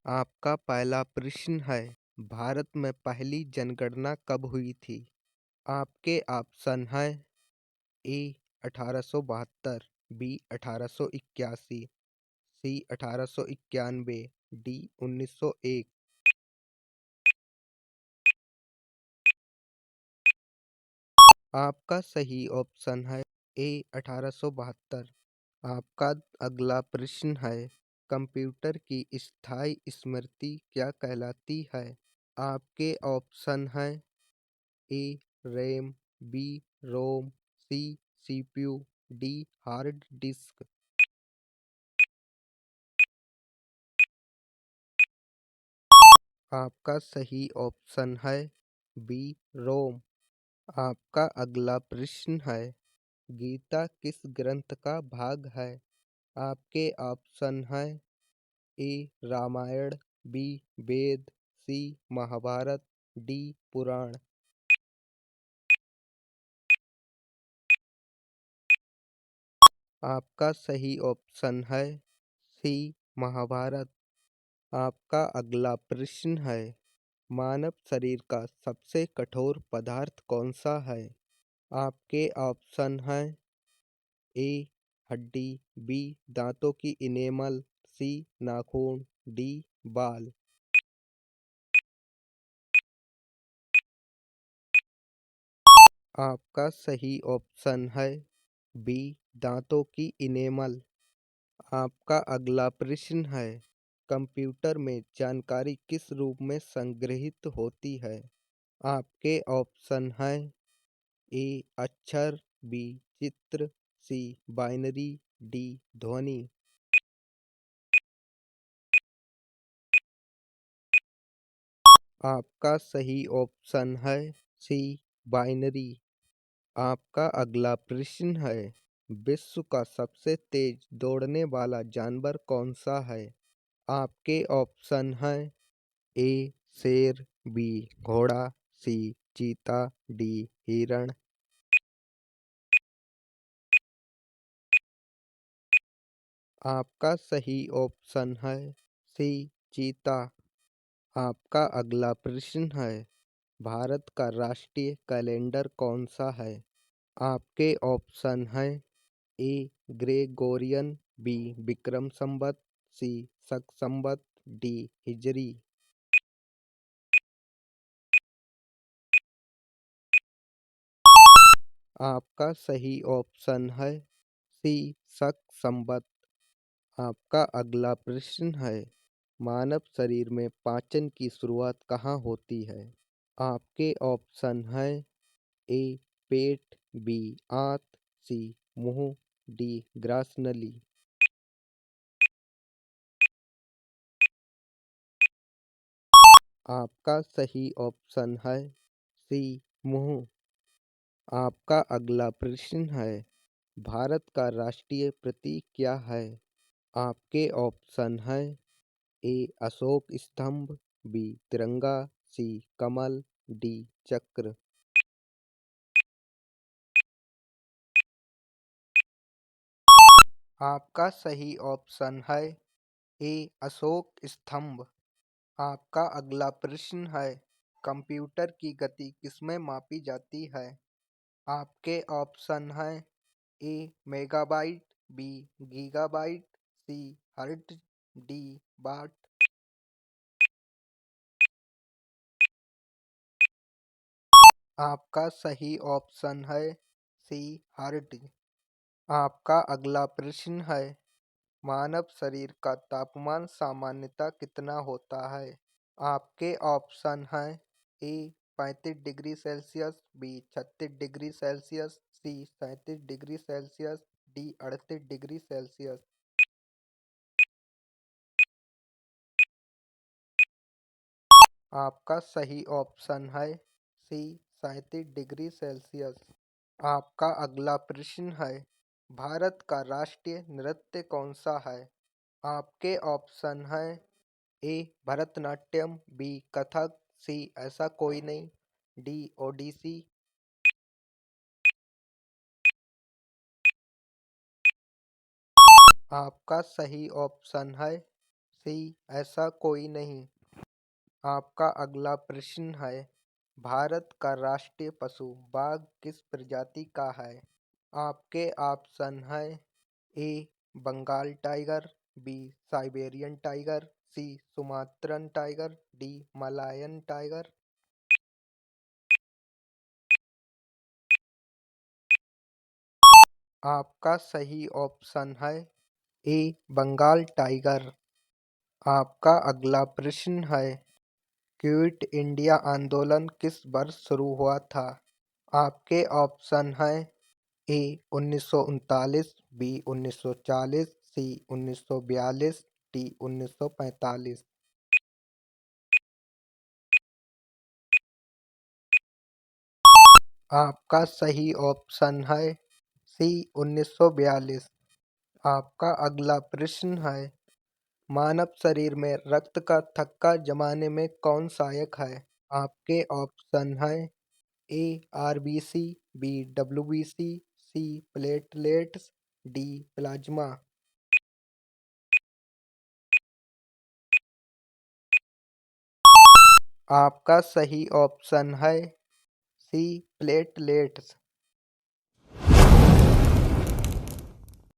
आपका पहला प्रश्न है, भारत में पहली जनगणना कब हुई थी? आपके ऑप्शन हैं ए 1872, बी 1881, सी 1891, डी 1901। आपका सही ऑप्शन है ए 1872। आपका अगला प्रश्न है, कंप्यूटर की स्थायी स्मृति क्या कहलाती है? आपके ऑप्शन हैं A RAM, B ROM, C CPU, D hard disk. आपका सही ऑप्शन है बी रोम। आपका अगला प्रश्न है, गीता किस ग्रंथ का भाग है? आपके ऑप्शन हैं ए रामायण, बी वेद, सी महाभारत, डी पुराण। आपका सही ऑप्शन है सी महाभारत। आपका अगला प्रश्न है, मानव शरीर का सबसे कठोर पदार्थ कौन सा है? आपके ऑप्शन हैं ए हड्डी, बी दांतों की इनेमल, सी नाखून, डी बाल। आपका सही ऑप्शन है बी दांतों की इनेमल। आपका अगला प्रश्न है, कंप्यूटर में जानकारी किस रूप में संग्रहित होती है? आपके ऑप्शन हैं ए अक्षर, बी चित्र, सी बाइनरी, डी ध्वनि। आपका सही ऑप्शन है सी बाइनरी। आपका अगला प्रश्न है, विश्व का सबसे तेज दौड़ने वाला जानवर कौन सा है? आपके ऑप्शन हैं ए शेर, बी घोड़ा, सी चीता, डी हिरण। आपका सही ऑप्शन है सी चीता। आपका अगला प्रश्न है, भारत का राष्ट्रीय कैलेंडर कौन सा है? आपके ऑप्शन हैं ए ग्रेगोरियन, बी विक्रम संवत, सी शक संवत, डी हिजरी। आपका सही ऑप्शन है सी शक संवत। आपका अगला प्रश्न है, मानव शरीर में पाचन की शुरुआत कहाँ होती है? आपके ऑप्शन हैं ए पेट, बी आंत, सी मुंह, डी ग्रासनली। आपका सही ऑप्शन है सी मुंह। आपका अगला प्रश्न है, भारत का राष्ट्रीय प्रतीक क्या है? आपके ऑप्शन हैं ए अशोक स्तंभ, बी तिरंगा, सी कमल, डी चक्र। आपका सही ऑप्शन है ए अशोक स्तंभ। आपका अगला प्रश्न है, कंप्यूटर की गति किसमें मापी जाती है? आपके ऑप्शन हैं ए मेगाबाइट, बी गीगाबाइट, सी हर्ट्ज, डी बाट। आपका सही ऑप्शन है सी हर्ट्ज। आपका अगला प्रश्न है, मानव शरीर का तापमान सामान्यतः कितना होता है? आपके ऑप्शन हैं A 35 degree Celsius, B 36 degree Celsius, C 37 degree Celsius, D 38 degree Celsius. आपका सही ऑप्शन है सी 37 डिग्री सेल्सियस। आपका अगला प्रश्न है, भारत का राष्ट्रीय नृत्य कौन सा है? आपके ऑप्शन हैं ए भरतनाट्यम, बी कथक, सी ऐसा कोई नहीं, डी ओडिसी। आपका सही ऑप्शन है सी, ऐसा कोई नहीं। आपका अगला प्रश्न है, भारत का राष्ट्रीय पशु बाघ किस प्रजाति का है? आपके ऑप्शन है, A Bengal tiger, B Siberian tiger, C Sumatran tiger, D Malayan tiger. आपका सही ऑप्शन है ए बंगाल टाइगर। आपका अगला प्रश्न है, क्विट इंडिया आंदोलन किस वर्ष शुरू हुआ था? आपके ऑप्शन हैं, ए 1939, बी 1940, सी 1942, डी 1945। आपका सही ऑप्शन है सी 1942। आपका अगला प्रश्न है, मानव शरीर में रक्त का थक्का जमाने में कौन सहायक है? आपके ऑप्शन है, A RBC, B WBC, C platelets, D plasma. आपका सही ऑप्शन है सी प्लेटलेट्स।